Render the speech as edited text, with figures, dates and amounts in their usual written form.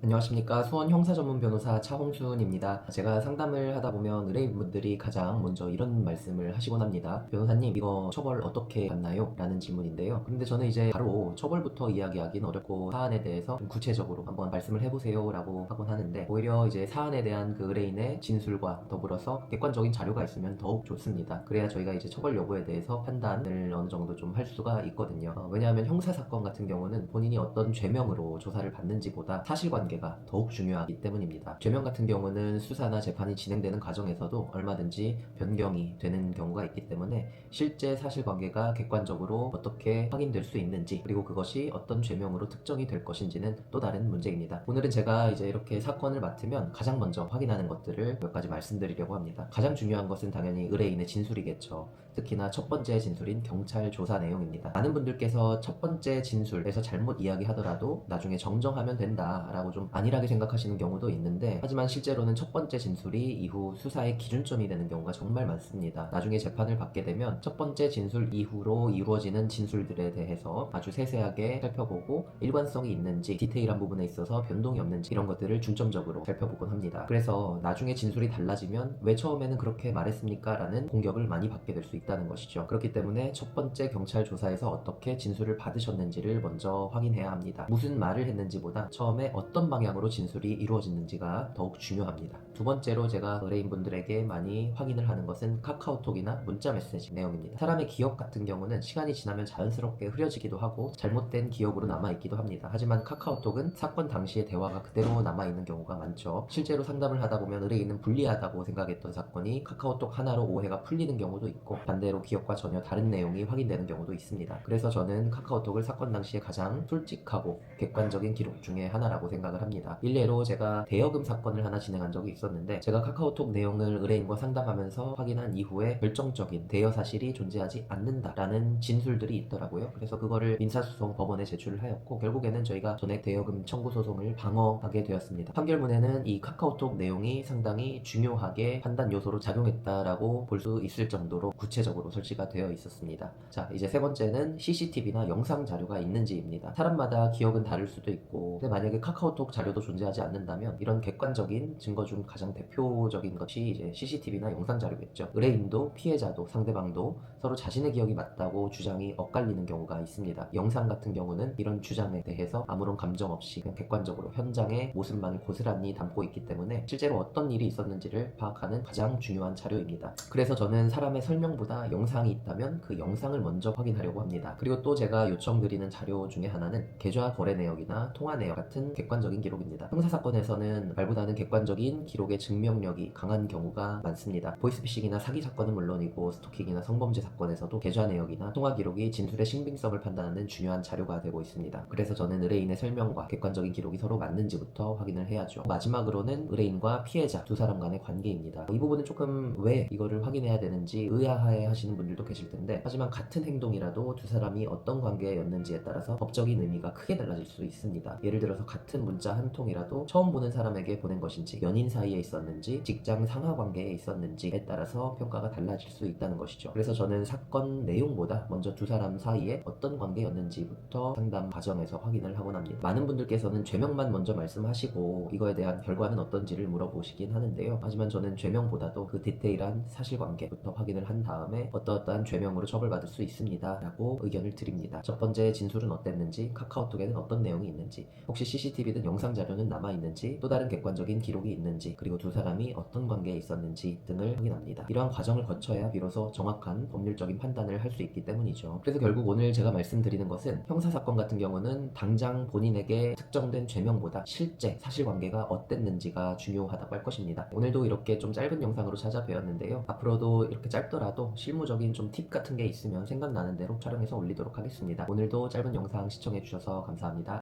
안녕하십니까. 수원 형사전문 변호사 차홍순입니다. 제가 상담을 하다 보면 의뢰인분들이 가장 먼저 이런 말씀을 하시곤 합니다. 변호사님, 이거 처벌 어떻게 받나요? 라는 질문인데요. 근데 저는 이제 바로 처벌부터 이야기하기는 어렵고 사안에 대해서 좀 구체적으로 한번 말씀을 해보세요 라고 하곤 하는데, 오히려 이제 사안에 대한 그 의뢰인의 진술과 더불어서 객관적인 자료가 있으면 더욱 좋습니다. 그래야 저희가 이제 처벌 여부에 대해서 판단을 어느 정도 좀 할 수가 있거든요. 왜냐하면 형사사건 같은 경우는 본인이 어떤 죄명으로 조사를 받는지보다 사실관계가 더욱 중요하기 때문입니다. 죄명 같은 경우는 수사나 재판이 진행되는 과정에서도 얼마든지 변경이 되는 경우가 있기 때문에 실제 사실관계가 객관적으로 어떻게 확인될 수 있는지, 그리고 그것이 어떤 죄명으로 특정이 될 것인지는 또 다른 문제입니다. 오늘은 제가 이제 이렇게 사건을 맡으면 가장 먼저 확인하는 것들을 몇 가지 말씀드리려고 합니다. 가장 중요한 것은 당연히 의뢰인의 진술이겠죠. 특히나 첫 번째 진술인 경찰 조사 내용입니다. 많은 분들께서 첫 번째 진술에서 잘못 이야기하더라도 나중에 정정하면 된다라고 좀 안일하게 생각하시는 경우도 있는데, 하지만 실제로는 첫 번째 진술이 이후 수사의 기준점이 되는 경우가 정말 많습니다. 나중에 재판을 받게 되면 첫 번째 진술 이후로 이루어지는 진술들에 대해서 아주 세세하게 살펴보고 일관성이 있는지, 디테일한 부분에 있어서 변동이 없는지, 이런 것들을 중점적으로 살펴보곤 합니다. 그래서 나중에 진술이 달라지면 왜 처음에는 그렇게 말했습니까? 라는 공격을 많이 받게 될 수 있다는 것이죠. 그렇기 때문에 첫 번째 경찰 조사에서 어떻게 진술을 받으셨는지를 먼저 확인해야 합니다. 무슨 말을 했는지보다 처음에 어떤 방향으로 진술이 이루어졌는지가 더욱 중요합니다. 두 번째로 제가 의뢰인분들에게 많이 확인을 하는 것은 카카오톡이나 문자 메시지 내용입니다. 사람의 기억 같은 경우는 시간이 지나면 자연스럽게 흐려지기도 하고 잘못된 기억으로 남아있기도 합니다. 하지만 카카오톡은 사건 당시의 대화가 그대로 남아있는 경우가 많죠. 실제로 상담을 하다 보면 의뢰인은 불리하다고 생각했던 사건이 카카오톡 하나로 오해가 풀리는 경우도 있고, 반대로 기억과 전혀 다른 내용이 확인되는 경우도 있습니다. 그래서 저는 카카오톡을 사건 당시에 가장 솔직하고 객관적인 기록 중에 하나라고 생각을 합니다. 일례로 제가 대여금 사건을 하나 진행한 적이 있었는데, 제가 카카오톡 내용을 의뢰인과 상담하면서 확인한 이후에 결정적인 대여 사실이 존재하지 않는다라는 진술들이 있더라고요. 그래서 그거를 민사소송 법원에 제출을 하였고, 결국에는 저희가 전액 대여금 청구 소송을 방어하게 되었습니다. 판결문에는 이 카카오톡 내용이 상당히 중요하게 판단 요소로 작용했다라고 볼 수 있을 정도로 구체적으로 설치가 되어 있었습니다. 자, 이제 세 번째는 CCTV나 영상 자료가 있는지입니다. 사람마다 기억은 다를 수도 있고, 근데 만약에 카카오톡 자료도 존재하지 않는다면 이런 객관적인 증거 중 가장 대표적인 것이 이제 CCTV나 영상 자료겠죠. 의뢰인도 피해자도 상대방도 서로 자신의 기억이 맞다고 주장이 엇갈리는 경우가 있습니다. 영상 같은 경우는 이런 주장에 대해서 아무런 감정 없이 그냥 객관적으로 현장의 모습만을 고스란히 담고 있기 때문에 실제로 어떤 일이 있었는지를 파악하는 가장 중요한 자료입니다. 그래서 저는 사람의 설명보다 영상이 있다면 그 영상을 먼저 확인하려고 합니다. 그리고 또 제가 요청드리는 자료 중에 하나는 계좌 거래 내역이나 통화 내역 같은 객관적인 기록입니다. 형사사건에서는 말보다는 객관적인 기록의 증명력이 강한 경우가 많습니다. 보이스피싱이나 사기 사건은 물론이고, 스토킹이나 성범죄 사건에서도 계좌 내역이나 통화 기록이 진술의 신빙성을 판단하는 중요한 자료가 되고 있습니다. 그래서 저는 의뢰인의 설명과 객관적인 기록이 서로 맞는지부터 확인을 해야죠. 마지막으로는 의뢰인과 피해자 두 사람 간의 관계입니다. 이 부분은 조금 왜 이거를 확인해야 되는지 의아해 하시는 분들도 계실 텐데, 하지만 같은 행동이라도 두 사람이 어떤 관계였는지에 따라서 법적인 의미가 크게 달라질 수 있습니다. 예를 들어서 같은 문자 한 통이라도 처음 보는 사람에게 보낸 것인지, 연인 사이에 있었는지, 직장 상하 관계에 있었는지에 따라서 평가가 달라질 수 있다는 것이죠. 그래서 저는 사건 내용보다 먼저 두 사람 사이에 어떤 관계였는지부터 상담 과정에서 확인을 하곤 합니다. 많은 분들께서는 죄명만 먼저 말씀하시고 이거에 대한 결과는 어떤지를 물어보시긴 하는데요. 하지만 저는 죄명보다도 그 디테일한 사실관계부터 확인을 한 다음에 어떠한 죄명으로 처벌받을 수 있습니다 라고 의견을 드립니다. 첫 번째 진술은 어땠는지, 카카오톡에는 어떤 내용이 있는지, 혹시 CCTV든 영상 자료는 남아있는지, 또 다른 객관적인 기록이 있는지, 그리고 두 사람이 어떤 관계에 있었는지 등을 확인합니다. 이러한 과정을 거쳐야 비로소 정확한 법률적인 판단을 할 수 있기 때문이죠. 그래서 결국 오늘 제가 말씀드리는 것은, 형사사건 같은 경우는 당장 본인에게 특정된 죄명보다 실제 사실관계가 어땠는지가 중요하다고 할 것입니다. 오늘도 이렇게 좀 짧은 영상으로 찾아뵈었는데요. 앞으로도 이렇게 짧더라도 실무적인 좀 팁 같은 게 있으면 생각나는 대로 촬영해서 올리도록 하겠습니다. 오늘도 짧은 영상 시청해주셔서 감사합니다.